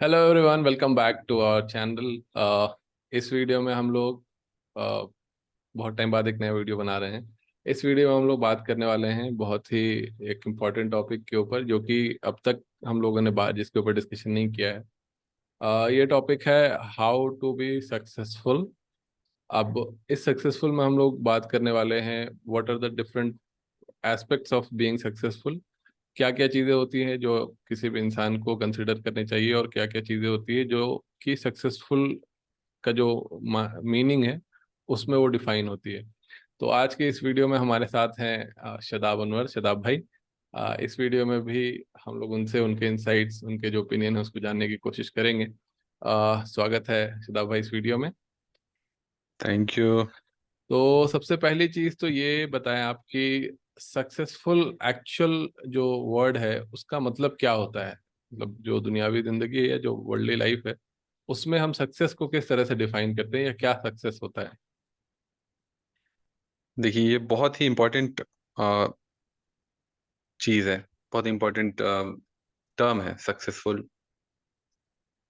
Hello everyone, welcome back to our channel. इस video में हम लोग बहुत टाइम बाद एक नया वीडियो बना रहे हैं। इस वीडियो में हम लोग बात करने वाले हैं बहुत ही एक इम्पॉर्टेंट टॉपिक के ऊपर, जो कि अब तक हम लोगों ने बात जिसके ऊपर डिस्कशन नहीं किया है। ये टॉपिक है हाउ टू बी सक्सेसफुल। अब इस सक्सेसफुल में हम लोग बात करने वाले हैं what are the different aspects of being successful. क्या क्या चीज़ें होती हैं जो किसी भी इंसान को कंसिडर करनी चाहिए, और क्या क्या चीज़ें होती है जो कि सक्सेसफुल का जो मीनिंग है उसमें वो डिफाइन होती है। तो आज के इस वीडियो में हमारे साथ हैं शदाब अनवर, शदाब भाई। इस वीडियो में भी हम लोग उनसे उनके इनसाइट्स, उनके जो ओपिनियन है उसको जानने की कोशिश करेंगे। स्वागत है शदाब भाई इस वीडियो में। Thank you. तो सबसे पहली चीज़ तो ये बताएं आपकी सक्सेसफुल एक्चुअल जो वर्ड है उसका मतलब क्या होता है। मतलब जो दुनियावी जिंदगी है या जो वर्ल्डली लाइफ है उसमें हम सक्सेस को किस तरह से डिफाइन करते हैं, या क्या सक्सेस होता है। देखिए, ये बहुत ही इम्पोर्टेंट चीज़ है। बहुत इम्पोर्टेंट टर्म है सक्सेसफुल।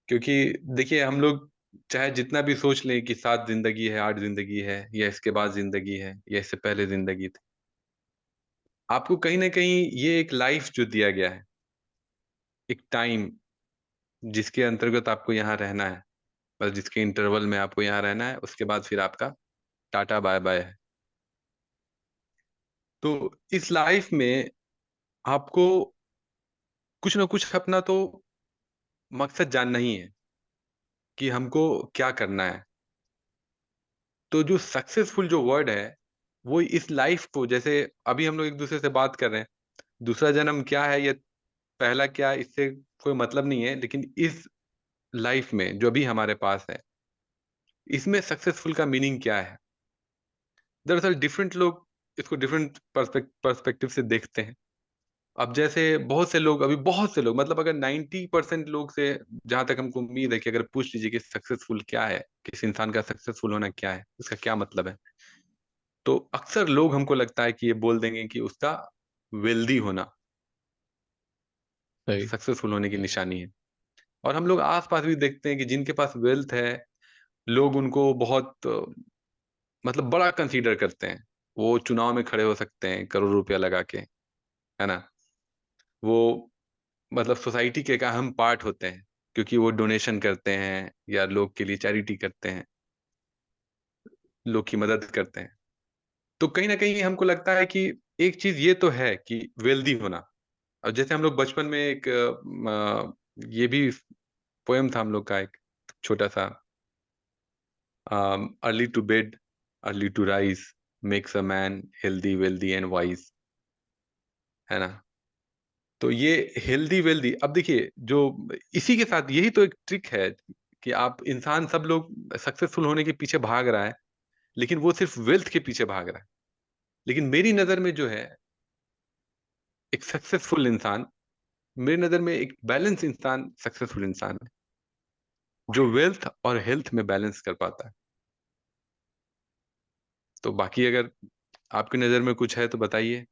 क्योंकि देखिए, हम लोग चाहे जितना भी सोच लें कि 7 जिंदगी है, 8 जिंदगी है, या इसके बाद जिंदगी है, या इससे पहले जिंदगी थी, आपको कहीं ना कहीं ये एक लाइफ जो दिया गया है, एक टाइम जिसके अंतर्गत आपको यहाँ रहना है, बस जिसके इंटरवल में आपको यहाँ रहना है, उसके बाद फिर आपका टाटा बाय बाय है। तो इस लाइफ में आपको कुछ ना कुछ अपना तो मकसद जानना ही है कि हमको क्या करना है। तो जो सक्सेसफुल जो वर्ड है, वो इस लाइफ को, जैसे अभी हम लोग एक दूसरे से बात कर रहे हैं, दूसरा जन्म क्या है या पहला क्या है, इससे कोई मतलब नहीं है, लेकिन इस लाइफ में जो अभी हमारे पास है, इसमें सक्सेसफुल का मीनिंग क्या है। दरअसल डिफरेंट लोग इसको डिफरेंट पर्सपेक्टिव से देखते हैं। अब जैसे बहुत से लोग, अभी बहुत से लोग, मतलब अगर 90% लोग से, जहां तक हमको उम्मीद है कि अगर पूछ लीजिए कि सक्सेसफुल क्या है, किस इंसान का सक्सेसफुल होना क्या है, इसका क्या मतलब है, तो अक्सर लोग, हमको लगता है कि ये बोल देंगे कि उसका वेल्दी होना सही। सक्सेसफुल होने की निशानी है। और हम लोग आसपास भी देखते हैं कि जिनके पास वेल्थ है, लोग उनको बहुत मतलब बड़ा कंसीडर करते हैं। वो चुनाव में खड़े हो सकते हैं करोड़ रुपया लगा के, है ना। वो मतलब सोसाइटी के एक अहम पार्ट होते हैं, क्योंकि वो डोनेशन करते हैं या लोग के लिए चैरिटी करते हैं, लोग की मदद करते हैं। तो कहीं ना कहीं हमको लगता है कि एक चीज ये तो है कि वेल्दी होना। और जैसे हम लोग बचपन में एक ये भी पोयम था हम लोग का, एक छोटा सा, early to bed early to rise makes a man healthy wealthy and wise, है ना। तो ये हेल्दी वेल्दी, अब देखिए, जो इसी के साथ यही तो एक ट्रिक है कि आप इंसान, सब लोग सक्सेसफुल होने के पीछे भाग रहा है, लेकिन वो सिर्फ वेल्थ के पीछे भाग रहा है। लेकिन मेरी नजर में जो है, एक सक्सेसफुल इंसान, मेरी नजर में एक बैलेंस इंसान सक्सेसफुल इंसान है, जो वेल्थ और हेल्थ में बैलेंस कर पाता है। तो बाकी अगर आपकी नजर में कुछ है तो बताइए।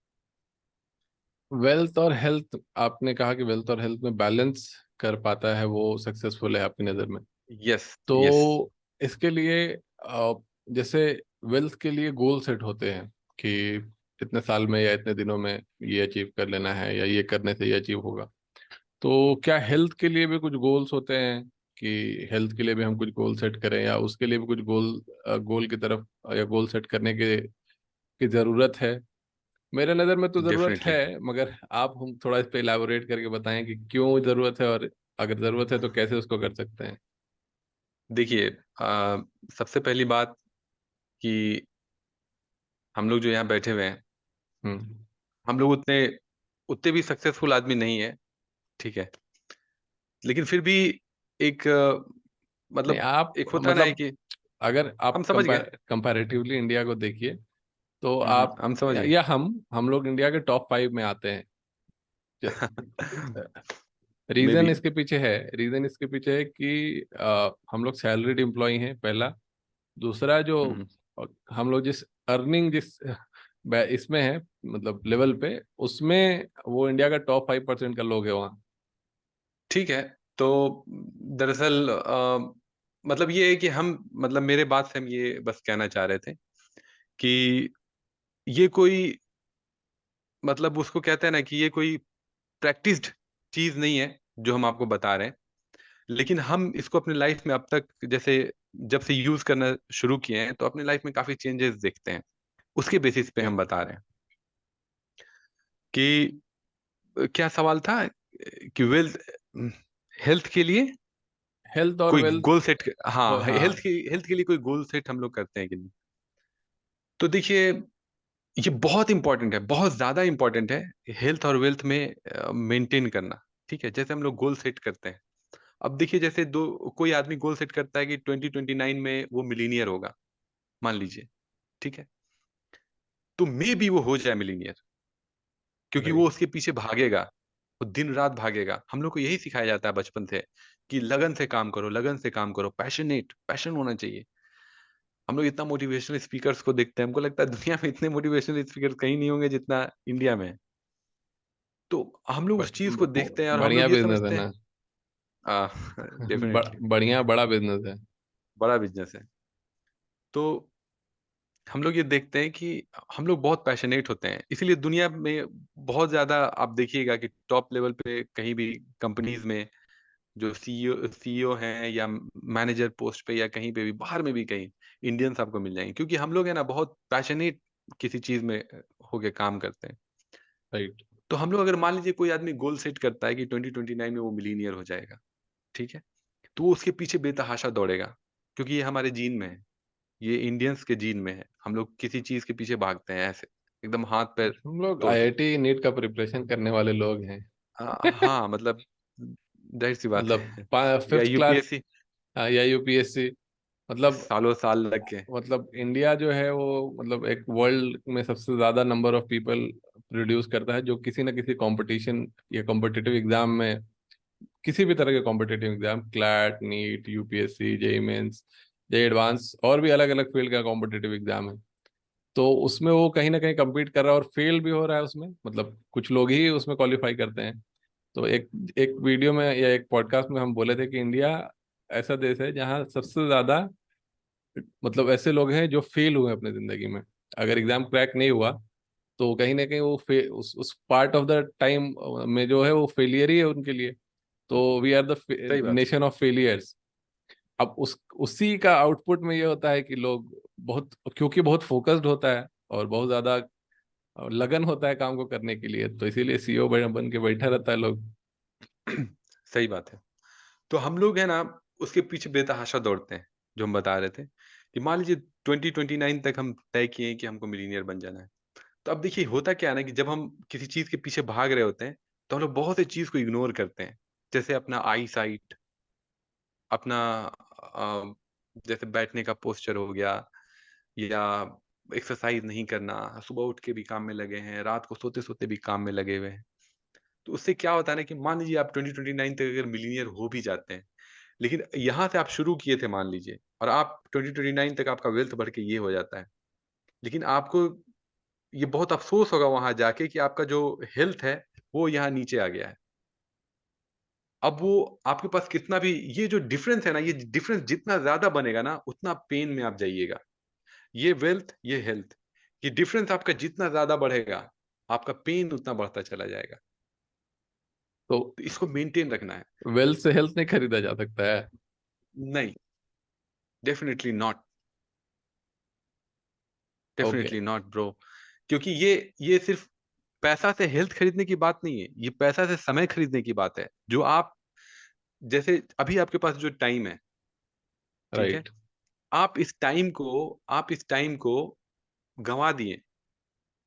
वेल्थ और हेल्थ, आपने कहा कि वेल्थ और हेल्थ में बैलेंस कर पाता है वो सक्सेसफुल है आपकी नज़र में। यस। यस। तो इसके लिए जैसे वेल्थ के लिए गोल सेट होते हैं कि इतने साल में या इतने दिनों में ये अचीव कर लेना है, या ये करने से ये अचीव होगा। तो क्या हेल्थ के लिए भी कुछ गोल्स होते हैं कि हेल्थ के लिए भी हम कुछ गोल सेट करें, या उसके लिए भी कुछ गोल की तरफ या गोल सेट करने की ज़रूरत है। मेरे नज़र में तो ज़रूरत डेफिनेटली। है, मगर आप हम थोड़ा इस पे इलाबोरेट करके बताएं कि क्यों ज़रूरत है, और अगर ज़रूरत है तो कैसे उसको कर सकते हैं। देखिए, सबसे पहली बात कि हम लोग जो यहाँ बैठे हुए हैं, हम्म। हम लोग उतने उतने भी सक्सेसफुल आदमी नहीं है, ठीक है। लेकिन फिर भी एक नहीं, मतलब आप एक होता ना है मतलब कि अगर आप हम समझ गए। कंपैरेटिवली इंडिया को देखिए तो आप हम समझ गए। या हम लोग इंडिया के टॉप 5 में आते हैं। मे रीजन बी। इसके पीछे है, रीजन इसके पीछे है कि हम लोग सैलरीड एम्प्लॉय हैं, पहला। दूसरा, जो हम लोग जिस अर्निंग जिस इसमें है, मतलब लेवल पे, उसमें वो इंडिया का टॉप 5% का लोग है वहाँ। ठीक है। तो दरअसल मतलब ये है कि हम, मतलब मेरे बात से हम ये बस कहना चाह रहे थे कि ये कोई, मतलब उसको कहते हैं ना कि ये कोई प्रैक्टिस्ड चीज नहीं है जो हम आपको बता रहे हैं, लेकिन हम इसको अपने लाइफ में अब तक, जैसे जब से यूज करना शुरू किए हैं, तो अपने लाइफ में काफी चेंजेस देखते हैं। उसके बेसिस पे हम बता रहे हैं कि क्या सवाल था, कि वेल्थ, हेल्थ के लिए हेल्थ और कोई वेल्थ। गोल सेट, हाँ हाँ, हेल्थ के लिए कोई गोल सेट हम लोग करते हैं कि नहीं। तो देखिए, ये बहुत इंपॉर्टेंट है, बहुत ज्यादा इंपॉर्टेंट है हेल्थ और वेल्थ में मेंटेन करना। ठीक है, जैसे हम लोग गोल सेट करते हैं, अब देखिए जैसे दो, कोई आदमी गोल सेट करता है कि 2029 में वो मिलीनियर होगा, मान लीजिए, ठीक है, तो मे भी वो हो जाए मिलीनियर, क्योंकि वो राइट। उसके पीछे भागेगा, वो दिन रात भागेगा। हम लोग को यही सिखाया जाता है बचपन से कि लगन से काम करो, लगन से काम करो, पैशन होना चाहिए। हम लोग इतना मोटिवेशनल स्पीकर्स को देखते हैं, हमको लगता है दुनिया में इतने मोटिवेशनल स्पीकर कहीं नहीं होंगे जितना इंडिया में है। तो हम लोग उस चीज को देखते हैं और हम बढ़िया लोग ये बिजनेस है समझते हैं, ना। डेफिनेटली बढ़िया बड़ा बिजनेस है। बड़ा बिजनेस है। तो हम लोग ये देखते हैं कि हम लोग बहुत पैशनेट होते हैं, इसीलिए दुनिया में बहुत ज्यादा आप देखिएगा कि टॉप लेवल पे कहीं भी कंपनीज में जो सीईओ हैं या मैनेजर पोस्ट पे या कहीं पे भी बाहर में भी कहीं इंडियंस आपको मिल जाएंगे, क्योंकि हम लोग है ना बहुत पैशनेट किसी चीज में होके काम करते हैं। राइट। तो हम लोग, अगर मान लीजिए कोई आदमी गोल सेट करता है कि 2029 में वो मिलीनियर हो जाएगा, ठीक है, तो वो उसके पीछे बेतहाशा दौड़ेगा, क्योंकि ये हमारे जीन में है, ये इंडियंस के जीन में है। हम लोग किसी चीज के पीछे भागते हैं ऐसे, एकदम हाथ पैर हम लोग तोड़ के। आईआईटी नीट का प्रिपरेशन करने वाले लोग हैं। हाँ मतलब जाहिर सी बात मतलब है। या 5th क्लास यूपीएससी, या यूपीएससी। मतलब सालों साल लग गए। इंडिया जो है वो मतलब एक वर्ल्ड में सबसे ज्यादा नंबर ऑफ पीपल प्रोड्यूस करता है जो किसी ना किसी कंपटीशन या कॉम्पिटिटिव एग्जाम में, किसी भी तरह के competitive exam, CLAT, NEET, UPSC, JEE Mains, JEE Advanced, और भी अलग अलग फील्ड का कॉम्पिटिटिव एग्जाम है। तो उसमें वो कहीं ना कहीं compete कर रहा है और फेल भी हो रहा है उसमें, मतलब कुछ लोग ही उसमें क्वालिफाई करते हैं। तो एक एक वीडियो में या एक पॉडकास्ट में हम बोले थे कि इंडिया ऐसा देश है जहाँ सबसे ज्यादा मतलब ऐसे लोग हैं जो फेल हुए अपनी जिंदगी में। अगर एग्जाम क्रैक नहीं हुआ तो कहीं ना कहीं वो उस पार्ट ऑफ द टाइम में जो है वो फेलियर ही है उनके लिए। तो वी आर द सही बात है। Nation of failures. अब उसी का आउटपुट में ये होता है कि लोग बहुत, क्योंकि बहुत फोकस्ड होता है और बहुत ज्यादा लगन होता है काम को करने के लिए, तो इसीलिए सीईओ बन के बैठा रहता है लोग। सही बात है। तो हम लोग है ना उसके पीछे बेतहाशा दौड़ते हैं, जो हम बता रहे थे कि मान लीजिए 2029 तक हम तय किए हैं कि हमको मिलीनियर बन जाना है। तो अब देखिए होता क्या है ना कि जब हम किसी चीज के पीछे भाग रहे होते हैं, तो हम लोग बहुत सी चीज को इग्नोर करते हैं, जैसे अपना आई साइट, अपना जैसे बैठने का पोस्चर हो गया, या एक्सरसाइज नहीं करना, सुबह उठ के भी काम में लगे हैं, रात को सोते सोते भी काम में लगे हुए हैं। तो उससे क्या होता है ना कि मान लीजिए आप 2029 तक अगर मिलीनियर हो भी जाते हैं, लेकिन यहाँ से आप शुरू किए थे मान लीजिए, और आप 2029 तक आपका वेल्थ बढ़ के ये हो जाता है, लेकिन आपको ये बहुत अफसोस होगा वहां जाके कि आपका जो हेल्थ है वो यहाँ नीचे आ गया है। अब वो आपके पास कितना भी, ये जो डिफरेंस है ना, ये डिफरेंस जितना ज्यादा बनेगा ना, उतना पेन में आप जाइएगा। ये वेल्थ, ये हेल्थ, ये डिफरेंस आपका जितना ज्यादा बढ़ेगा, आपका पेन उतना बढ़ता चला जाएगा। तो तो इसको मेंटेन रखना है। वेल्थ से हेल्थ नहीं खरीदा जा सकता है। नहीं, definitely not, okay. Definitely not bro. क्योंकि ये सिर्फ पैसा से हेल्थ खरीदने की बात नहीं है, ये पैसा से समय खरीदने की बात है। जो आप, जैसे अभी आपके पास जो टाइम है, ठीक है, राइट। आप इस टाइम को गंवा दिए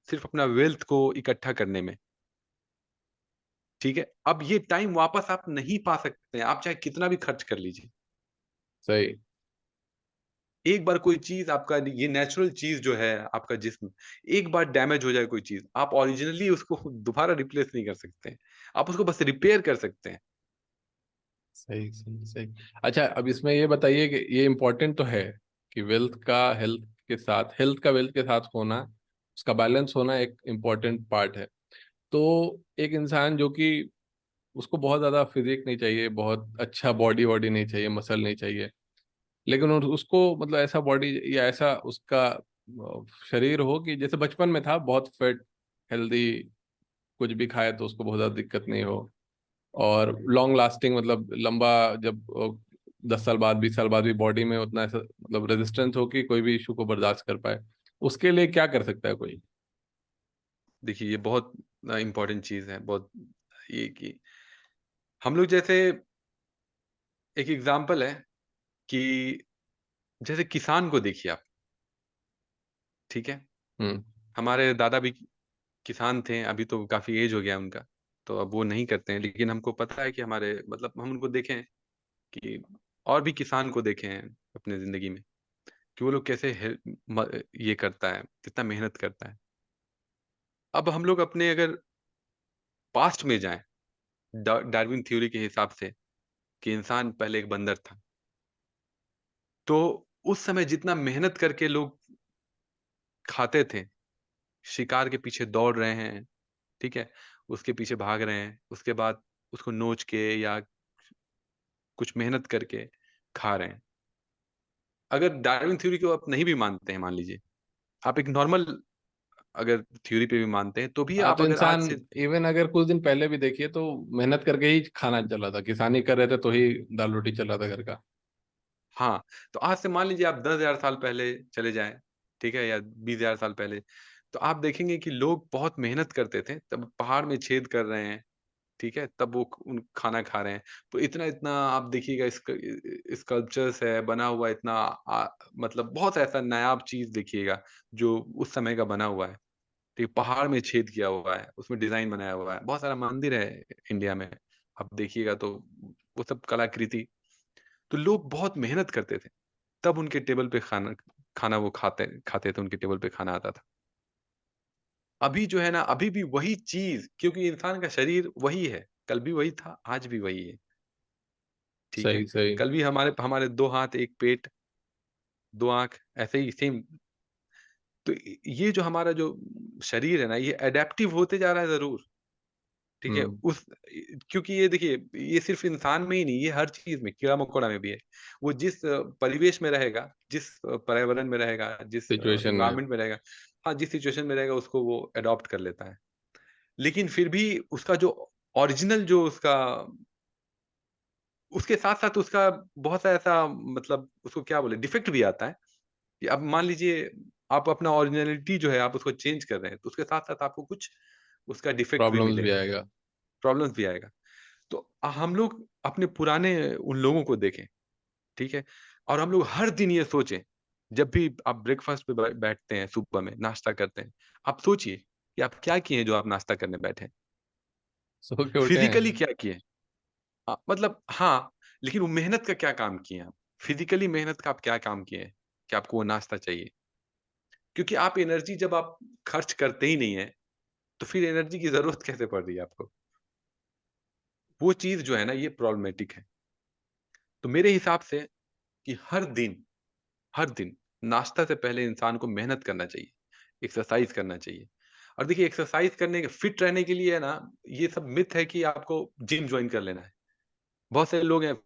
सिर्फ अपना वेल्थ को इकट्ठा करने में। ठीक है, अब ये टाइम वापस आप नहीं पा सकते हैं, आप चाहे कितना भी खर्च कर लीजिए। सही। एक बार कोई चीज आपका, ये नेचुरल चीज जो है आपका जिस्म, एक बार डैमेज हो जाए कोई चीज, आप ओरिजिनली उसको दोबारा रिप्लेस नहीं कर सकते हैं, आप उसको बस रिपेयर कर सकते हैं। सही सही सही। अच्छा, अब इसमें ये बताइए कि ये इम्पोर्टेंट तो है कि हेल्थ का वेल्थ के साथ होना, उसका बैलेंस होना एक इम्पोर्टेंट पार्ट है। तो एक इंसान जो कि उसको बहुत ज़्यादा फिजिक नहीं चाहिए, बहुत अच्छा बॉडी वॉडी नहीं चाहिए, मसल नहीं चाहिए, लेकिन उसको मतलब ऐसा बॉडी या ऐसा उसका शरीर हो कि जैसे बचपन में था, बहुत फिट हेल्दी, कुछ भी खाए तो उसको बहुत ज़्यादा दिक्कत नहीं हो, और लॉन्ग लास्टिंग, मतलब लंबा, जब 10 साल बाद 20 साल बाद भी बॉडी में उतना ऐसा मतलब रेजिस्टेंस हो कि कोई भी इशू को बर्दाश्त कर पाए, उसके लिए क्या कर सकता है कोई? देखिए ये बहुत इम्पोर्टेंट चीज़ है, बहुत, ये कि हम लोग जैसे, एक एग्ज़ाम्पल है कि जैसे किसान को देखिए आप, ठीक है? हम्म। हमारे दादा भी किसान थे, अभी तो काफ़ी एज हो गया उनका, तो अब वो नहीं करते हैं, लेकिन हमको पता है कि हमारे मतलब हम उनको देखे हैं कि और भी किसान को देखे हैं अपने ज़िंदगी में, कि वो लोग कैसे ये करता है, कितना मेहनत करता है। अब हम लोग अपने अगर पास्ट में जाएँ, डार्विन थ्योरी के हिसाब से, कि इंसान पहले एक बंदर था, तो उस समय जितना मेहनत करके लोग खाते थे, शिकार के पीछे दौड़ रहे हैं, ठीक है? उसके पीछे भाग रहे हैं, उसके बाद उसको नोच के या कुछ मेहनत करके खा रहे हैं। अगर डार्विन थ्योरी को आप नहीं भी मानते हैं, मान लीजिए, आप एक नॉर्मल अगर थ्योरी पे भी मानते हैं, तो भी हाँ, आप तो अगर आज इंसान से, इवन अगर कुछ दिन पहले भी देखिए तो मेहनत करके ही खाना चल रहा था, किसानी कर रहे थे तो ही दाल रोटी चल रहा था घर का। हाँ, तो आज से मान लीजिए आप 10,000 साल पहले चले जाएँ, ठीक है? या 20,000 साल पहले, तो आप देखेंगे कि लोग बहुत मेहनत करते थे, तब पहाड़ में छेद कर रहे हैं, ठीक है? तब वो उन खाना खा रहे हैं। तो इतना-इतना आप देखिएगा, स्कल्पचर्स है बना हुआ, इतना मतलब बहुत ऐसा नायाब चीज़ देखिएगा, जो उस समय का बना हुआ है। ठीक, पहाड़ में छेद किया हुआ है, उसमें डिज़ाइन बनाया हुआ है। बहुत सारा मंदिर है इंडिया में, आप देखिएगा तो वो सब कलाकृति। तो लोग बहुत मेहनत करते थे, तब उनके टेबल पे खाना खाना वो खाते खाते थे, उनके टेबल पे खाना आता था। अभी जो है ना, अभी भी वही चीज़, क्योंकि इंसान का शरीर वही है, कल भी वही था, आज भी वही है, ठीक है? सही सही। कल भी हमारे हमारे 2 हाथ, 1 पेट, 2 आँख, ऐसे ही सेम। तो ये जो हमारा जो शरीर है ना, ये एडैप्टिव होते जा रहा है ज़रूर, ठीक है? हम्म। क्योंकि ये देखिए, ये सिर्फ़ इंसान में ही नहीं, ये हर चीज़ में, कीड़ा-मकोड़ा में भी है। वो जिस परिवेश में रहेगा, जिस पर्यावरण में रहेगा, जिस सिचुएशन में। एनवायरनमेंट में रहेगा, हाँ, जिस सिचुएशन में रहेगा, उसको वो एडॉप्ट कर लेता है। लेकिन फिर भी उसका जो ओरिजिनल जो उसका, उसके साथ-साथ उसका बहुत सा ऐसा, मतलब उसको क्या बोले, डिफेक्ट भी आता है, कि अब मान लीजिए आप अपना ओरिजिनैलिटी जो है आप उसको चेंज कर रहे हैं, तो उसके साथ-साथ आपको कुछ उसका डिफेक्ट भी प्रॉब्लम्स भी मिलेगा, आएगा। प्रॉब्लम्स भी आएगा। तो हम लोग अपने पुराने उन लोगों को देखें, ठीक है? और हम लोग हर दिन ये सोचें, जब भी आप ब्रेकफ़ास्ट पे बैठते हैं, सुबह में नाश्ता करते हैं, आप सोचिए कि आप क्या किए हैं जो आप नाश्ता करने बैठे हैं? सो के उठे हैं। फिज़िकली क्या किए हैं? मतलब हाँ, लेकिन वो मेहनत का क्या काम किए हैं आप? फिज़िकली मेहनत का आप क्या काम किए हैं, कि आपको वो नाश्ता चाहिए? क्योंकि आप एनर्जी जब आप खर्च करते ही नहीं हैं, तो फिर एनर्जी की ज़रूरत कैसे पड़ रही है आपको? वो चीज़ जो है ना, ये प्रॉब्लमैटिक है। तो मेरे हिसाब से कि हर दिन नाश्ता से पहले इंसान को मेहनत करना चाहिए, एक्सरसाइज़ करना चाहिए। और देखिए, एक्सरसाइज़ करने के, फिट रहने के लिए है ना, ये सब मिथ है कि आपको जिम जॉइन कर लेना है। बहुत सारे लोग हैं,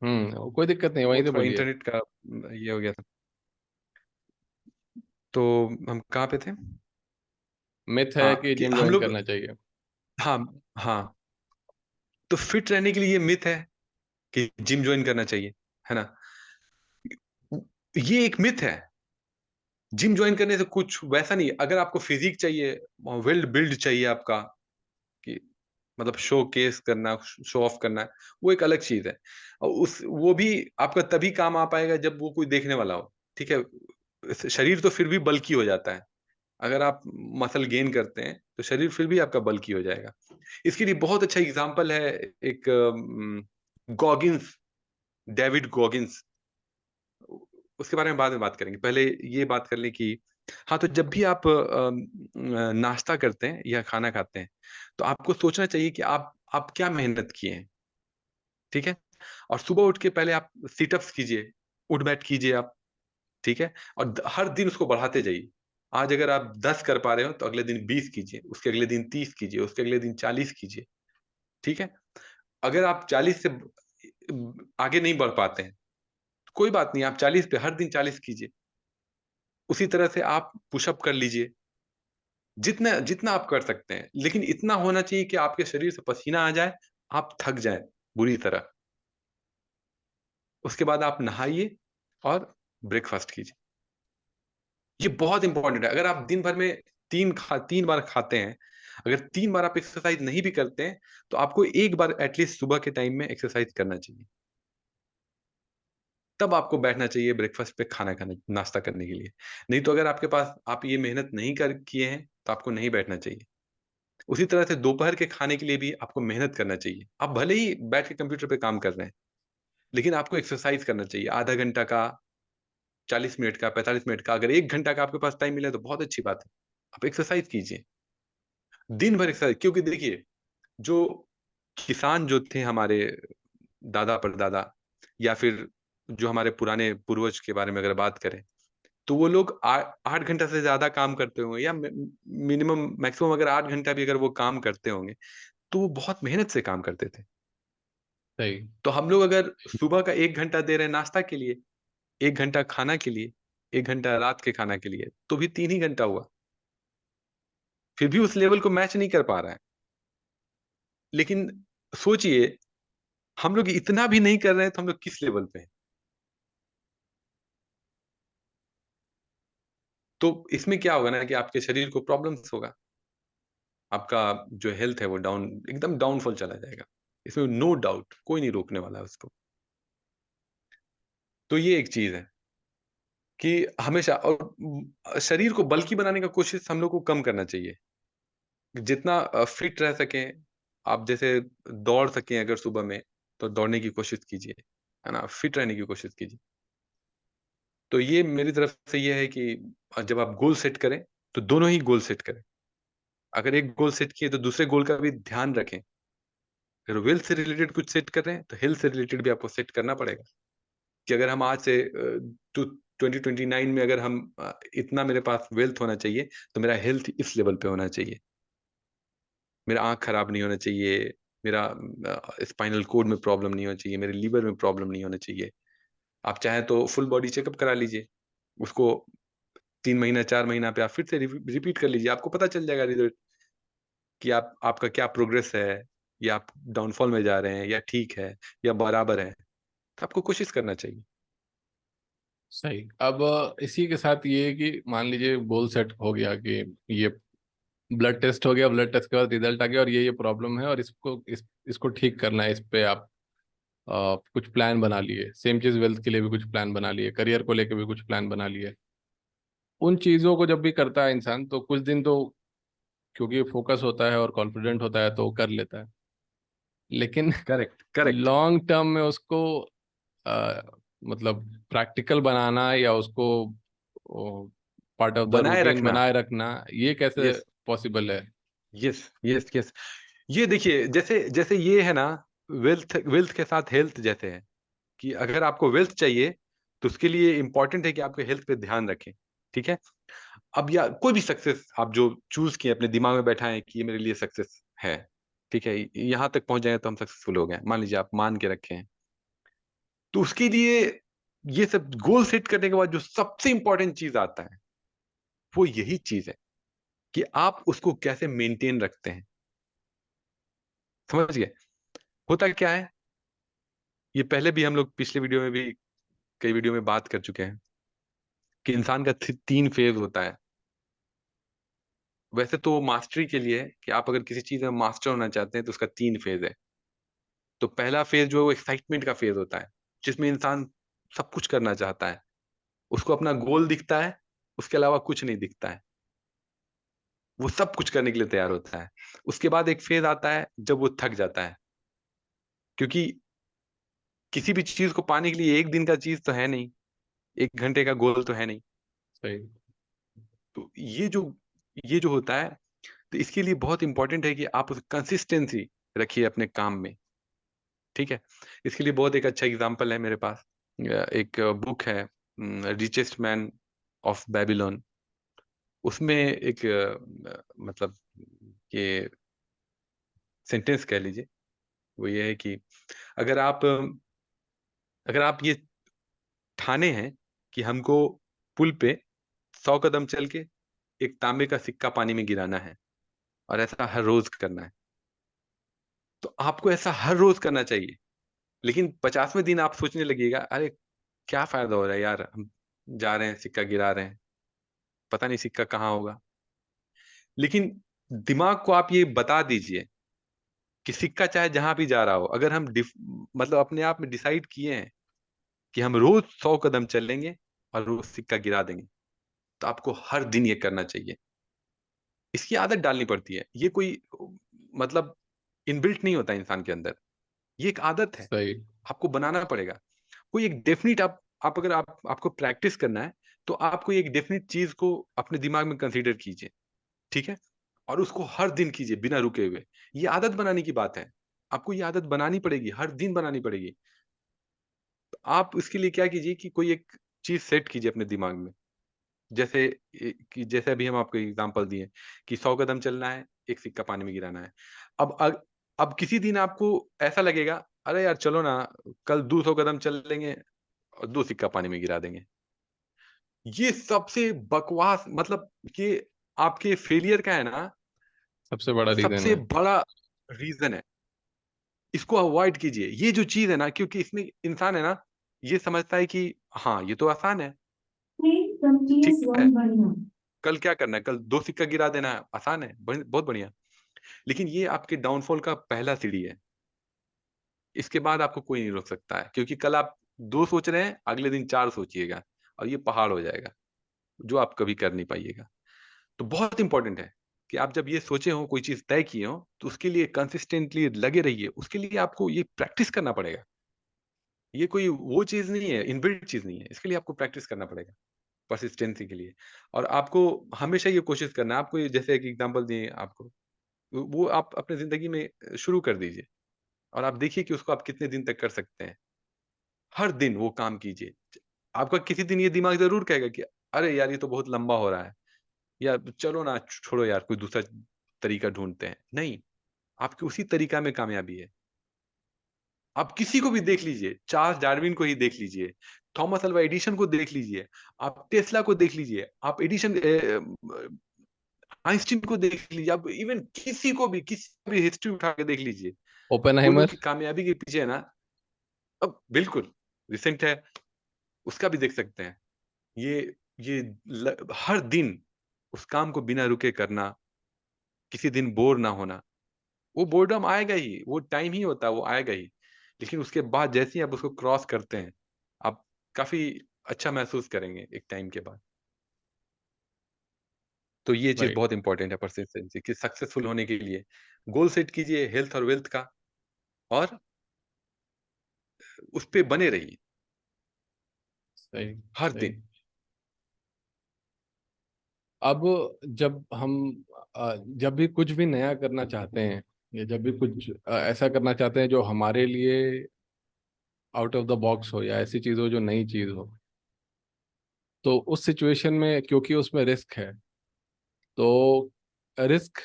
कोई दिक्कत नहीं, वो वहीं से थोड़ा बोलिए। इंटरनेट का ये हो गया था। तो हम कहाँ पे थे? मिथ है हाँ, कि कि जिम हम ज्वाइन लोग, करना चाहिए। हाँ, हाँ, तो फिट रहने के लिए ये मिथ है कि जिम जॉइन करना चाहिए, है ना? ये एक मिथ है। जिम जॉइन करने से कुछ वैसा नहीं है। अगर आपको फिज़िक चाहिए, वेल बिल्ड चाहिए आपका, कि मतलब शो केस करना, शो ऑफ करना, वो एक अलग चीज है। और उस वो भी आपका तभी काम आ पाएगा जब वो कोई देखने वाला हो। ठीक है, शरीर तो फिर भी बल्की हो जाता है। अगर आप मसल गेन करते हैं तो शरीर फिर भी आपका बल्की हो जाएगा। इसके लिए बहुत अच्छा एग्जाम्पल है एक गॉगिंस, डेविड गॉगिंस। उसके बारे में बाद में बात करेंगे, पहले ये बात कर लें कि हाँ, तो जब भी आप नाश्ता करते हैं या खाना खाते हैं तो आपको सोचना चाहिए कि आप क्या मेहनत किए हैं। ठीक है, और सुबह उठ के पहले आप सीटअप्स कीजिए, उठ बैठ कीजिए आप। ठीक है, और हर दिन उसको बढ़ाते जाइए। आज अगर आप 10 कर पा रहे हो तो अगले दिन 20 कीजिए, उसके अगले दिन 30 कीजिए, उसके अगले दिन 40 कीजिए। ठीक है, अगर आप 40 से आगे नहीं बढ़ पाते हैं, कोई बात नहीं, आप 40 पे हर दिन 40 कीजिए। उसी तरह से आप पुशअप कर लीजिए, जितना जितना आप कर सकते हैं, लेकिन इतना होना चाहिए कि आपके शरीर से पसीना आ जाए, आप थक जाए बुरी तरह। उसके बाद आप नहाइए और ब्रेकफास्ट कीजिए। ये बहुत इंपॉर्टेंट है। अगर आप दिन भर में 3 बार खाते हैं, अगर 3 बार आप एक्सरसाइज नहीं भी करते हैं, तो आपको एक बार एटलीस्ट सुबह के टाइम में एक्सरसाइज करना चाहिए। तब आपको बैठना चाहिए ब्रेकफास्ट पे खाना खाने, नाश्ता करने के लिए। नहीं तो अगर आपके पास, आप ये मेहनत नहीं कर किए हैं, तो आपको नहीं बैठना चाहिए। उसी तरह से दोपहर के खाने के लिए भी आपको मेहनत करना चाहिए। आप भले ही बैठ के कंप्यूटर पे काम कर रहे हैं, लेकिन आपको एक्सरसाइज करना चाहिए, आधा घंटा का, 40 मिनट का, 45 मिनट का। अगर 1 घंटा का आपके पास टाइम मिले तो बहुत अच्छी बात है, आप एक्सरसाइज कीजिए, दिन भर एक्सरसाइज। क्योंकि देखिए, जो किसान जो थे हमारे दादा परदादा, या फिर जो हमारे पुराने पूर्वज के बारे में अगर बात करें, तो वो लोग 8 घंटा से ज्यादा काम करते होंगे, या मिनिमम मैक्सिमम अगर 8 घंटा भी अगर वो काम करते होंगे, तो वो बहुत मेहनत से काम करते थे। सही। तो हम लोग अगर सुबह का 1 घंटा दे रहे हैं नाश्ता के लिए, 1 घंटा खाना के लिए, 1 घंटा रात के खाना के लिए, तो भी 3 ही घंटा हुआ। फिर भी उस लेवल को मैच नहीं कर पा रहा है। लेकिन सोचिए, हम लोग इतना भी नहीं कर रहे हैं तो हम लोग किस लेवल पे हैं। तो इसमें क्या होगा ना कि आपके शरीर को प्रॉब्लम्स होगा, आपका जो हेल्थ है वो डाउन, एकदम डाउनफॉल चला जाएगा। इसमें नो डाउट, कोई नहीं रोकने वाला है उसको। तो ये एक चीज है कि हमेशा, और शरीर को बल्की बनाने का कोशिश हम लोग को कम करना चाहिए। जितना फिट रह सकें, आप जैसे दौड़ सकें अगर सुबह में, तो दौड़ने की कोशिश कीजिए, है ना, फिट रहने की कोशिश कीजिए। तो ये मेरी तरफ से ये है कि जब आप गोल सेट करें, तो दोनों ही गोल सेट करें। अगर एक गोल सेट किए तो दूसरे गोल का भी ध्यान रखें। अगर वेल्थ से रिलेटेड कुछ सेट कर रहे हैं तो हेल्थ से रिलेटेड भी आपको सेट करना पड़ेगा। कि अगर हम आज से 2029 में अगर हम इतना मेरे पास वेल्थ होना चाहिए, तो मेरा हेल्थ इस लेवल पे होना चाहिए। मेरा आंख खराब नहीं होना चाहिए, मेरा स्पाइनल कोड में प्रॉब्लम नहीं होना चाहिए, मेरे लीवर में प्रॉब्लम नहीं होना चाहिए। आप चाहें तो फुल बॉडी चेकअप करा लीजिए, उसको 3 महीना 4 महीना पे आप फिर से रिपीट कर लीजिए, आपको पता चल जाएगा रिजल्ट कि आपका क्या प्रोग्रेस है, या आप डाउनफॉल में जा रहे हैं, या ठीक है, या बराबर है। तो आपको कोशिश करना चाहिए। सही। अब इसी के साथ ये है कि मान लीजिए गोल सेट हो गया कि ये ब्लड टेस्ट हो गया, ब्लड टेस्ट के बाद रिजल्ट आ गया और ये प्रॉब्लम है और इसको ठीक करना है, इस पे आप कुछ प्लान बना लिए। सेम चीज वेल्थ के लिए भी कुछ प्लान बना लिए, करियर को लेके भी कुछ प्लान बना लिए। उन चीजों को जब भी करता है इंसान तो कुछ दिन तो, क्योंकि फोकस होता है और कॉन्फिडेंट होता है तो कर लेता है। लेकिन करेक्ट, करेक्ट। लॉन्ग टर्म में उसको अ, मतलब प्रैक्टिकल बनाना या उसको पार्ट ऑफ द बनाए रूटीन रखना। बनाए रखना, ये कैसे यस, पॉसिबल है? Yes, yes, yes. ये देखिए, जैसे जैसे ये है ना, वेल्थ वेल्थ के साथ हेल्थ जैसे है, कि अगर आपको वेल्थ चाहिए, तो उसके लिए इंपॉर्टेंट है कि आपके हेल्थ पे ध्यान रखें। ठीक है, अब या कोई भी सक्सेस आप जो चूज किए, अपने दिमाग में बैठा है कि ये मेरे लिए सक्सेस है, ठीक है, यहाँ तक पहुंच जाए तो हम सक्सेसफुल हो गए, मान लीजिए आप मान के रखे हैं। तो उसके लिए ये सब गोल सेट करने के बाद जो सबसे इंपॉर्टेंट चीज आता है, वो यही चीज है कि आप उसको कैसे मेंटेन रखते हैं। समझ गए? होता क्या है, ये पहले भी हम लोग पिछले वीडियो में भी, कई वीडियो में बात कर चुके हैं कि इंसान का 3 फेज होता है। वैसे तो मास्टरी के लिए है कि आप अगर किसी चीज में मास्टर होना चाहते हैं तो उसका 3 फेज है। तो पहला फेज जो एक्साइटमेंट का फेज होता है, जिसमें इंसान सब कुछ करना चाहता है, उसको अपना गोल दिखता है, उसके अलावा कुछ नहीं दिखता है, वो सब कुछ करने के लिए तैयार होता है। उसके बाद एक फेज आता है जब वो थक जाता है, क्योंकि किसी भी चीज को पाने के लिए एक दिन का चीज तो है नहीं, 1 घंटे का गोल तो है नहीं। सही। तो ये जो होता है, तो इसके लिए बहुत इंपॉर्टेंट है कि आप उस कंसिस्टेंसी रखिए अपने काम में। ठीक है। इसके लिए बहुत एक अच्छा एग्जांपल है मेरे पास। एक बुक है, रिचेस्ट मैन ऑफ बेबीलोन। उसमें एक मतलब ये सेंटेंस कह लीजिए, वो ये है कि अगर आप अगर आप ये ठाने हैं कि हमको पुल पे 100 कदम चल के एक तांबे का सिक्का पानी में गिराना है, और ऐसा हर रोज करना है, तो आपको ऐसा हर रोज करना चाहिए। लेकिन 50वें दिन आप सोचने लगिएगा, अरे क्या फायदा हो रहा है यार, हम जा रहे हैं सिक्का गिरा रहे हैं, पता नहीं सिक्का कहाँ होगा। लेकिन दिमाग को आप ये बता दीजिए कि सिक्का चाहे जहां भी जा रहा हो, अगर हम मतलब अपने आप में डिसाइड किए हैं कि हम रोज 100 कदम चलेंगे और रोज सिक्का गिरा देंगे, तो आपको हर दिन ये करना चाहिए। इसकी आदत डालनी पड़ती है, ये कोई मतलब इनबिल्ट नहीं होता इंसान के अंदर, ये एक आदत है, सही। आपको बनाना पड़ेगा। कोई एक डेफिनेट आप अगर आपको प्रैक्टिस करना है, तो आपको एक डेफिनेट चीज को अपने दिमाग में कंसीडर कीजिए। ठीक है। और उसको हर दिन कीजिए बिना रुके हुए। ये आदत बनाने की बात है, आपको ये आदत बनानी पड़ेगी, हर दिन बनानी पड़ेगी। तो आप इसके लिए क्या कीजिए कि कोई एक चीज सेट कीजिए अपने दिमाग में। जैसे कि जैसे अभी हम आपको एग्जांपल दिए कि 100 कदम चलना है, एक सिक्का पानी में गिराना है। अब अग, अब किसी दिन आपको ऐसा लगेगा, अरे यार चलो ना, कल 200 कदम चल लेंगे और 2 सिक्का पानी में गिरा देंगे। ये सबसे बकवास, मतलब ये आपके फेलियर का है ना, सबसे बड़ा रीजन सबसे है। बड़ा रीजन है। इसको अवॉइड कीजिए, ये जो चीज है ना, क्योंकि इसमें इंसान है ना, ये समझता है कि हाँ ये तो आसान है, ठीक है, कल क्या करना है, कल 2 सिक्का गिरा देना है, आसान है, बहुत बढ़िया। लेकिन ये आपके डाउनफॉल का पहला सीढ़ी है। इसके बाद आपको कोई नहीं रोक सकता है, क्योंकि कल आप 2 सोच रहे हैं, अगले दिन 4 सोचिएगा, और ये पहाड़ हो जाएगा, जो आप कभी कर नहीं पाइएगा। तो बहुत इंपॉर्टेंट है कि आप जब ये सोचे हो, कोई चीज तय किए हो, तो उसके लिए कंसिस्टेंटली लगे रहिए। उसके लिए आपको ये प्रैक्टिस करना पड़ेगा। ये कोई वो चीज नहीं है, इनबिल्ट चीज नहीं है, इसके लिए आपको प्रैक्टिस करना पड़ेगा, परसिस्टेंसी के लिए। और आपको हमेशा ये कोशिश करना है, आपको जैसे एक एग्जांपल दिए आपको, वो आप अपने जिंदगी में शुरू कर दीजिए, और आप देखिए कि उसको आप कितने दिन तक कर सकते हैं। हर दिन वो काम कीजिए। आपका किसी दिन ये दिमाग जरूर कहेगा कि अरे यार ये तो बहुत लंबा हो रहा है, या चलो ना छोड़ो यार, कोई दूसरा तरीका ढूंढते हैं। नहीं, आपकी उसी तरीका में कामयाबी है। आप किसी को भी देख लीजिए, चार्ल्स डार्विन को ही देख लीजिए, थॉमस अल्वा एडिशन को देख लीजिए, आप टेस्ला को देख लीजिए, आप एडिशन आइंस्टीन को देख लीजिए, आप इवन किसी भी हिस्ट्री उठा के देख लीजिए। वो लोग ओपेनहाइमर। की कामयाबी के पीछे है ना, अब बिल्कुल रिसेंट है, उसका भी देख सकते हैं। ये हर दिन उस काम को बिना रुके करना, किसी दिन बोर ना होना। वो बोर्डम आएगा ही, वो टाइम ही होता है, वो आएगा ही। लेकिन उसके बाद जैसे ही आप उसको क्रॉस करते हैं, आप काफी अच्छा महसूस करेंगे एक टाइम के बाद। तो ये चीज राइट। बहुत इंपॉर्टेंट है परसिस्टेंसी, कि सक्सेसफुल होने के लिए गोल सेट कीजिए हेल्थ और वेल्थ का, और उस पे बने रहिए सही। हर सही। दिन। अब जब हम जब भी कुछ भी नया करना चाहते हैं, या जब भी कुछ ऐसा करना चाहते हैं जो हमारे लिए आउट ऑफ द बॉक्स हो, या ऐसी चीज हो जो नई चीज हो, तो उस सिचुएशन में क्योंकि उसमें रिस्क है, तो रिस्क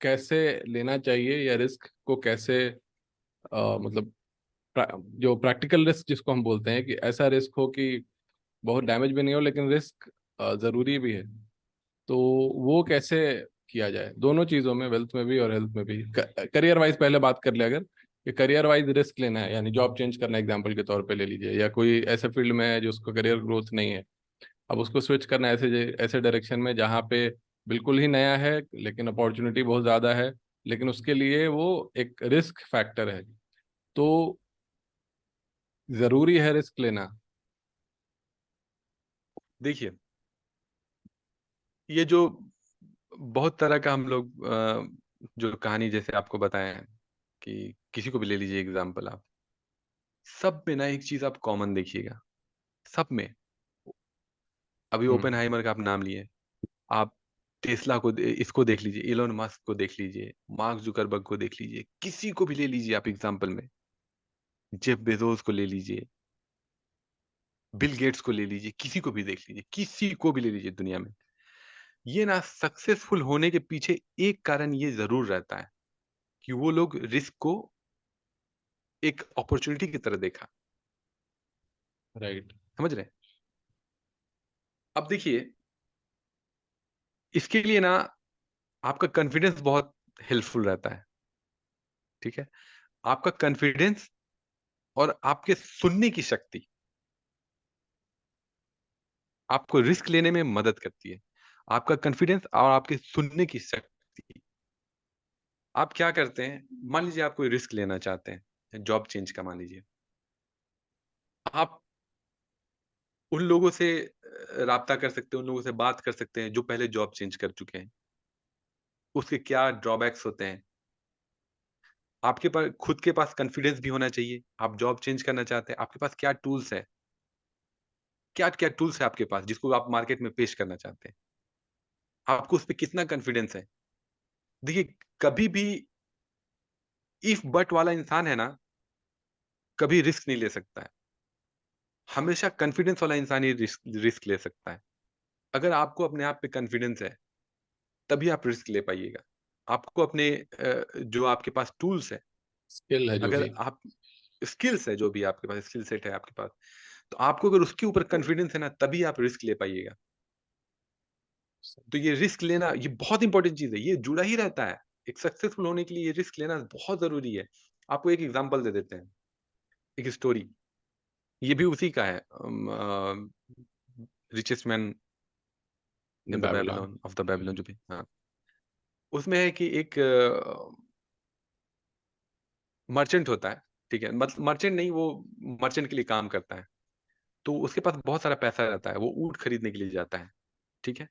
कैसे लेना चाहिए, या रिस्क को कैसे मतलब जो प्रैक्टिकल रिस्क जिसको हम बोलते हैं, कि ऐसा रिस्क हो कि बहुत डैमेज भी नहीं हो लेकिन रिस्क जरूरी भी है, तो वो कैसे किया जाए दोनों चीजों में, वेल्थ में भी और हेल्थ में भी। करियर वाइज पहले बात कर ले अगर, कि करियर वाइज रिस्क लेना है, यानी जॉब चेंज करना एग्जांपल के तौर पे ले लीजिए, या कोई ऐसे फील्ड में है जो उसको करियर ग्रोथ नहीं है, अब उसको स्विच करना है ऐसे ऐसे डायरेक्शन में जहाँ पे बिल्कुल ही नया है, लेकिन अपॉर्चुनिटी बहुत ज़्यादा है, लेकिन उसके लिए वो एक रिस्क फैक्टर है। तो ज़रूरी है रिस्क लेना। देखिए, ये जो बहुत तरह का हम लोग जो कहानी जैसे आपको बताए हैं कि किसी को भी ले लीजिए एग्जाम्पल आप, सब में ना एक चीज आप कॉमन देखिएगा, सब में। अभी हम्म। ओपेनहाइमर का आप नाम लिए, आप टेस्ला को इसको देख लीजिए, इलोन मस्क को देख लीजिए, मार्क जुकरबर्ग को देख लीजिए, किसी को भी ले लीजिए आप एग्जाम्पल में, जेफ बेजोस को ले लीजिए, बिल गेट्स को ले लीजिए, किसी को भी देख लीजिए, किसी को भी ले लीजिए दुनिया में, ये ना सक्सेसफुल होने के पीछे एक कारण ये जरूर रहता है कि वो लोग रिस्क को एक अपॉर्चुनिटी की तरह देखा। राइट। समझ रहे हैं? अब देखिए, इसके लिए ना आपका कॉन्फिडेंस बहुत हेल्पफुल रहता है। ठीक है, आपका कॉन्फिडेंस और आपके सुनने की शक्ति आपको रिस्क लेने में मदद करती है। आपका कॉन्फिडेंस और आपके सुनने की शक्ति। आप क्या करते हैं, मान लीजिए आप कोई रिस्क लेना चाहते हैं, जॉब चेंज का मान लीजिए, आप उन लोगों से राब्ता कर सकते हैं, उन लोगों से बात कर सकते हैं जो पहले जॉब चेंज कर चुके हैं, उसके क्या ड्रॉबैक्स होते हैं। आपके पास खुद के पास कॉन्फिडेंस भी होना चाहिए। आप जॉब चेंज करना चाहते हैं, आपके पास क्या टूल्स है, क्या क्या टूल्स है आपके पास जिसको आप मार्केट में पेश करना चाहते हैं, आपको उस पर कितना कॉन्फिडेंस है। देखिए, कभी भी इफ बट वाला इंसान है ना, कभी रिस्क नहीं ले सकता है। हमेशा कॉन्फिडेंस वाला इंसान ही रिस्क रिस्क ले सकता है। अगर आपको अपने आप पे कॉन्फिडेंस है, तभी आप रिस्क ले पाइएगा। आपको अपने जो आपके पास टूल्स है, स्किल है जो अगर भी। आप स्किल्स है, जो भी आपके पास स्किल सेट है आपके पास, तो आपको अगर उसके ऊपर कॉन्फिडेंस है ना, तभी आप रिस्क ले पाइएगा। तो ये रिस्क लेना ये बहुत इंपॉर्टेंट चीज है, ये जुड़ा ही रहता है। एक सक्सेसफुल होने के लिए ये रिस्क लेना बहुत जरूरी है। आपको एक एग्जांपल दे देते हैं, एक स्टोरी। ये भी उसी का है, richest man the in the Babylon. Babylon of the Babylon, जो भी, हाँ। उसमें है कि एक मर्चेंट होता है। ठीक है, मतलब मर्चेंट नहीं, वो मर्चेंट के लिए काम करता है। तो उसके पास बहुत सारा पैसा रहता है, वो ऊँट खरीदने के लिए जाता है। ठीक है,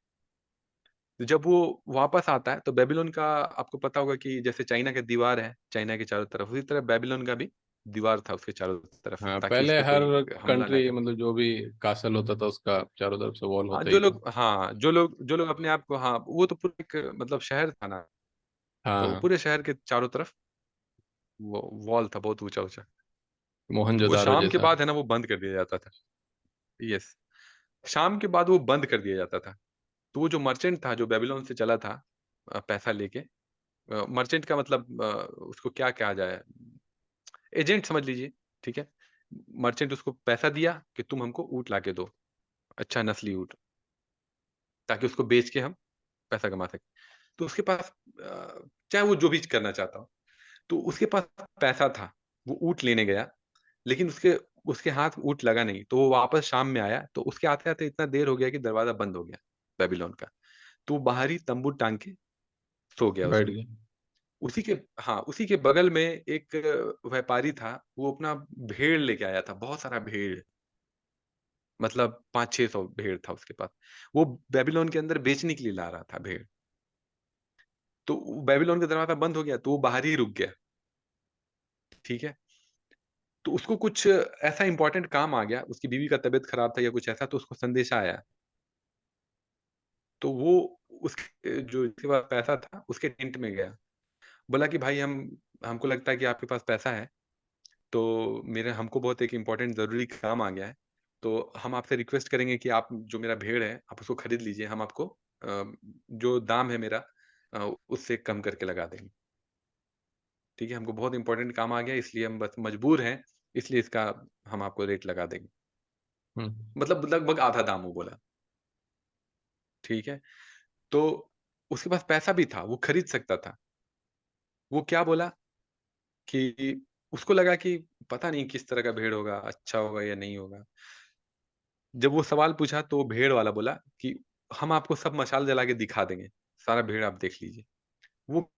तो जब वो वापस आता है तो बेबीलोन का, आपको पता होगा कि जैसे चाइना की दीवार है चाइना के चारों तरफ, उसी तरह बेबीलोन का भी दीवार था उसके चारों तरफ, हाँ, ताकि उस पहले पे हर कोई हमला ना कंट्री करे। मतलब जो भी कासल होता था उसका चारों तरफ से वॉल हाँ, होता ही था। जो लोग अपने आप को, हाँ, वो तो पूरा एक मतलब शहर था ना, तो हाँ, पूरे शहर के चारों तरफ वो वॉल था बहुत ऊंचा ऊंचा। वो मोहनजोदारो शाम के जैसा। बाद है ना वो बंद कर दिया जाता था। यस, शाम के बाद वो बंद कर दिया जाता था। तो वो जो मर्चेंट था जो बेबीलोन से चला था पैसा लेके, मर्चेंट का मतलब उसको क्या कहा जाए, एजेंट समझ लीजिए। ठीक है, मर्चेंट उसको पैसा दिया कि तुम हमको ऊँट लाके दो, अच्छा नस्ली ऊँट, ताकि उसको बेच के हम पैसा कमा सकें। तो उसके पास चाहे वो जो भी करना चाहता हो, तो उसके पास पैसा था, वो ऊँट लेने गया, लेकिन उसके उसके हाथ ऊँट लगा नहीं, तो वो वापस शाम में आया, तो उसके आते-आते इतना देर हो गया कि दरवाज़ा बंद हो गया बेबीलोन का। तो वो बाहर ही तम्बू टाँग के सो गया बैठ उसमें। गए। उसी के हाँ, उसी के बगल में एक व्यापारी था, वो अपना भेड़ लेके आया था, बहुत सारा भेड़, मतलब 500-600 भेड़ था उसके पास। वो बेबीलोन के अंदर बेचने के लिए ला रहा था भेड़। तो बेबीलोन का दरवाज़ा बंद हो गया, तो वो बाहर ही रुक गया। ठीक है? तो उसको कुछ ऐसा इम्पोर्टेंट काम आ गया, उसकी बीवी का तबीयत खराब था या कुछ ऐसा, तो उसको संदेशा आया। तो वो उसके जो जिसके पास पैसा था, उसके टेंट में गया। बोला कि भाई, हमको लगता है कि आपके पास पैसा है, तो मेरे हमको बहुत एक इम्पोर्टेंट ज़रूरी काम आ गया है। तो हम आपसे रिक्वेस्ट करेंगे कि आप जो मेरा भेड़ है, आप उसको खरीद लीजिए। हम आपको जो दाम है मेरा उससे कम करके लगा देंगे। ठीक है? हमको बहुत इम्पोर्टेंट काम आ गया है, इसलिए हम बस मजबूर हैं, इसलिए इसका हम आपको रेट लगा देंगे। हम्म। मतलब लगभग आधा दाम वो बोला। ठीक है? तो उसके पास पैसा भी था, वो खरीद सकता था। वो क्या बोला कि उसको लगा कि पता नहीं किस तरह का भेड़ होगा, अच्छा होगा या नहीं होगा। जब वो सवाल पूछा तो भेड़ वाला बोला कि हम आपको सब मशाल जला के दिखा देंगे। सारा भेड़ आप देख लीजिए। वो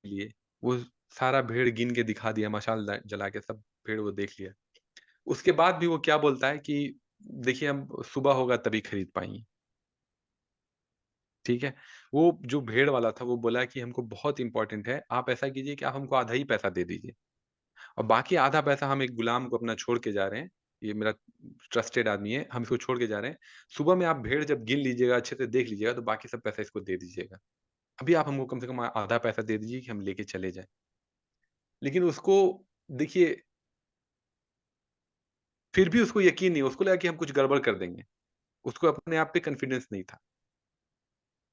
लिए वो सारा भेड़ गिन के दिखा दिया, मशाल जला के सब भेड़ वो देख लिया। उसके बाद भी वो क्या बोलता है कि देखिए हम सुबह होगा तभी खरीद पाएंगे। ठीक है। वो जो भेड़ वाला था वो बोला कि हमको बहुत इंपॉर्टेंट है, आप ऐसा कीजिए कि आप हमको आधा ही पैसा दे दीजिए और बाकी आधा पैसा हम एक गुलाम को अपना छोड़ के जा रहे हैं। ये मेरा ट्रस्टेड आदमी है, हम इसको छोड़ के जा रहे हैं। सुबह में आप भेड़ जब गिन लीजिएगा, अच्छे से देख लीजिएगा, तो बाकी सब पैसा इसको दे दीजिएगा। अभी आप हमको कम से कम आधा पैसा दे दीजिए कि हम लेके चले जाएं। लेकिन उसको देखिए, फिर भी उसको यकीन नहीं, उसको लगा कि हम कुछ गड़बड़ कर देंगे। उसको अपने आप पे कॉन्फिडेंस नहीं था।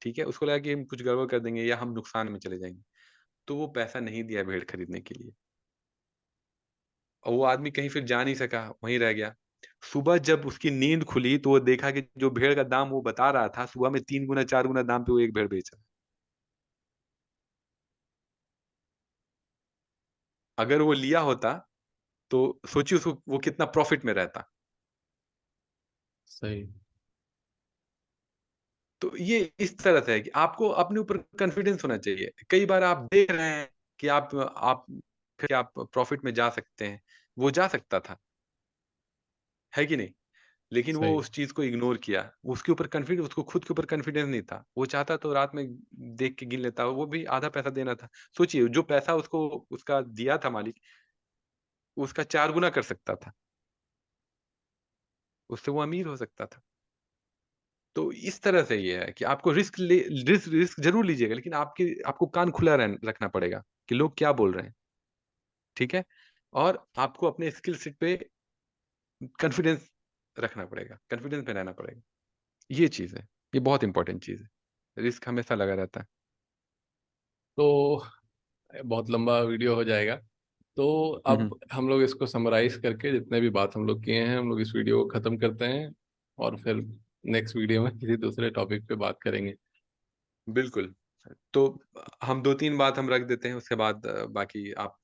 ठीक है, उसको लगा कि हम कुछ गड़बड़ कर देंगे या हम नुकसान में चले जाएंगे। तो वो पैसा नहीं दिया भेड़ खरीदने के लिए, और वो आदमी कहीं फिर जा नहीं सका, वहीं रह गया। सुबह जब उसकी नींद खुली तो वो देखा कि जो भेड़ का दाम वो बता रहा था, सुबह में 3 गुना 4 गुना दाम पे वो एक भेड़ बेच रहा है। अगर वो लिया होता तो सोचिए उसको वो कितना प्रॉफिट में रहता। सही। तो ये इस तरह से है कि आपको अपने ऊपर कॉन्फिडेंस होना चाहिए। कई बार आप देख रहे हैं कि आप प्रॉफिट में जा सकते हैं, वो जा सकता था, है कि नहीं? लेकिन वो सही। उस चीज़ को इग्नोर किया। उसको खुद के ऊपर कॉन्फिडेंस नहीं था। वो चाहता तो रात में देख के गिन लेता, वो भी आधा पैसा देना था। सोचिए जो पैसा उसको उसका दिया था मालिक, उसका 4 गुना कर सकता था। उससे वो अमीर हो सकता था। तो इस तरह से ये है कि आपको रिस्क ज़रूर लीजिएगा, लेकिन आपको कान खुला रखना पड़ेगा कि लोग क्या बोल रहे हैं, ठीक है? और आपको अपने स्किल सेट पे कॉन्फिडेंस रखना पड़ेगा, कॉन्फिडेंस में रहना पड़ेगा। ये चीज़ है, ये बहुत इम्पोर्टेंट चीज़ है। रिस्क हमेशा लगा रहता है। तो बहुत लंबा वीडियो हो जाएगा, तो हुँ, अब हुँ। हम लोग इसको समराइज करके जितने भी बात हम लोग किए हैं, हम लोग इस वीडियो को ख़त्म करते हैं और फिर नेक्स्ट वीडियो में किसी दूसरे टॉपिक पे बात करेंगे। बिल्कुल। तो हम 2-3 बात हम रख देते हैं, उसके बाद बाकी आप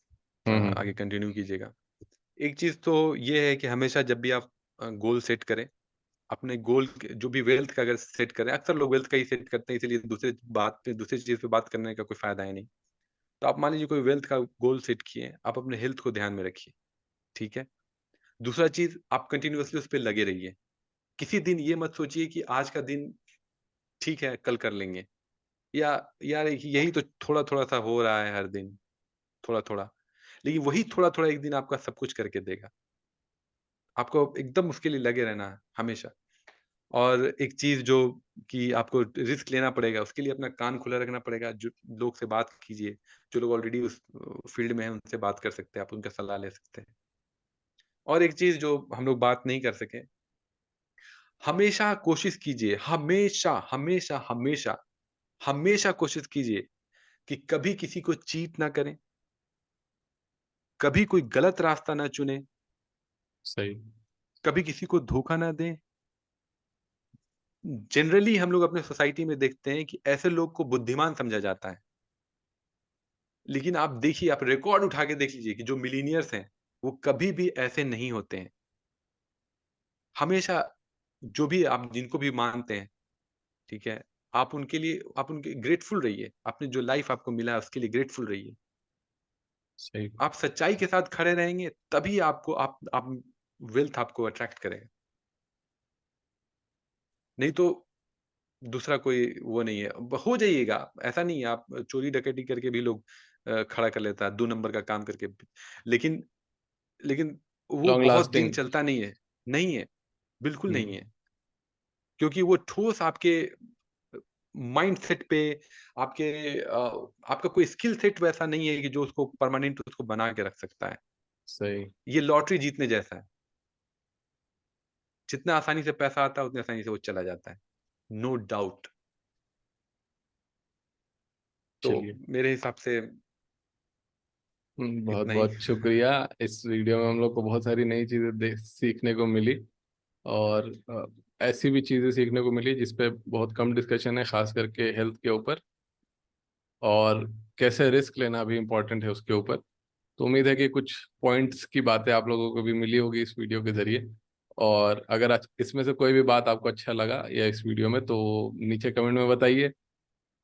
आगे हम्म। कंटिन्यू कीजिएगा। एक चीज़ तो ये है कि हमेशा जब भी आप गोल सेट करें, अपने गोल के जो भी वेल्थ का अगर सेट करें, अक्सर लोग वेल्थ का ही सेट करते हैं, इसीलिए दूसरी चीज़ पे बात करने का कोई फ़ायदा है नहीं। तो आप मान लीजिए कोई वेल्थ का गोल सेट किए, आप अपने हेल्थ को ध्यान में रखिए, ठीक है? दूसरा चीज़, आप कंटिन्यूअसली उस पे लगे रहिए। किसी दिन ये मत सोचिए कि आज का दिन ठीक है, कल कर लेंगे, या यार यही तो थोड़ा-थोड़ा सा हो रहा है हर दिन, थोड़ा-थोड़ा। लेकिन वही थोड़ा-थोड़ा एक दिन आपका सब कुछ करके देगा। आपको एकदम उसके लिए लगे रहना है हमेशा। और एक चीज़ जो कि आपको रिस्क लेना पड़ेगा, उसके लिए अपना कान खुला रखना पड़ेगा। जो लोग से बात कीजिए, जो लोग ऑलरेडी उस फील्ड में हैं, उनसे बात कर सकते हैं, आप उनका सलाह ले सकते हैं। और एक चीज़ जो हम लोग बात नहीं कर सके, हमेशा कोशिश कीजिए, हमेशा, हमेशा, हमेशा, हमेशा कोशिश कीजिए कि कभी किसी को चीट ना करें, कभी कोई गलत रास्ता ना चुनें, सही। कभी किसी को धोखा ना दें। जनरली हम लोग अपने सोसाइटी में देखते हैं कि ऐसे लोग को बुद्धिमान समझा जाता है। लेकिन आप देखिए, आप रिकॉर्ड उठा के देख लीजिए कि जो मिलीनियर्स हैं, वो कभी भी ऐसे नहीं होते हैं। हमेशा जो भी आप जिनको भी मानते हैं, ठीक है? आप उनके ग्रेटफुल रहिए। आपने जो लाइफ़ आपको मिला है उसके लिए ग्रेटफुल रहिए। सही। आप सच्चाई के साथ खड़े रहेंगे तभी आपको आप वेल्थ आपको अट्रैक्ट करेगा। नहीं तो दूसरा कोई वो नहीं है। ब हो जाइएगा, ऐसा नहीं है, आप चोरी-डकैती करके भी लोग खड़ा कर लेता है, 2 नंबर का काम करके। लेकिन लेकिन वो लॉन्ग बहुत दिन लास्टिंग। चलता नहीं है। नहीं है, बिल्कुल नहीं है। हम्म। क्योंकि वो ठोस आपके माइंडसेट पे, आपके आपका कोई स्किल सेट वैसा नहीं है कि जो उसको परमानेंट उसको बना के रख सकता है। सही। ये लॉटरी जीतने जैसा है। जितना आसानी से पैसा आता है, उतनी आसानी से वो चला जाता है। No doubt. तो चलिए। मेरे हिसाब से बहुत इतना ही। बहुत शुक्रिया। इस वीडियो में हम लोग को बहुत सारी नई चीज़ें देख सीखने को मिली, और ऐसी भी चीज़ें सीखने को मिली जिस पे बहुत कम डिस्कशन है, खास करके हेल्थ के ऊपर, और कैसे रिस्क लेना भी इम्पोर्टेंट है उसके ऊपर। तो उम्मीद है कि कुछ पॉइंट्स की बातें आप लोगों को भी मिली होगी इस वीडियो के जरिए। और अगर इसमें से कोई भी बात आपको अच्छा लगा या इस वीडियो में, तो नीचे कमेंट में बताइए।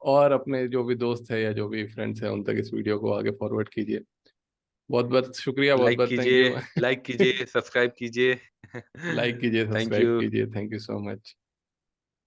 और अपने जो भी दोस्त है या जो भी फ्रेंड्स हैं उन तक इस वीडियो को आगे फॉरवर्ड कीजिए। बहुत बहुत शुक्रिया, बहुत लाइक बहुत थैंक कीजिए, यू। लाइक कीजिए, सब्सक्राइब कीजिए। लाइक कीजिए, थैंक सब्सक्राइब यू। कीजिए, थैंक यू सो मच।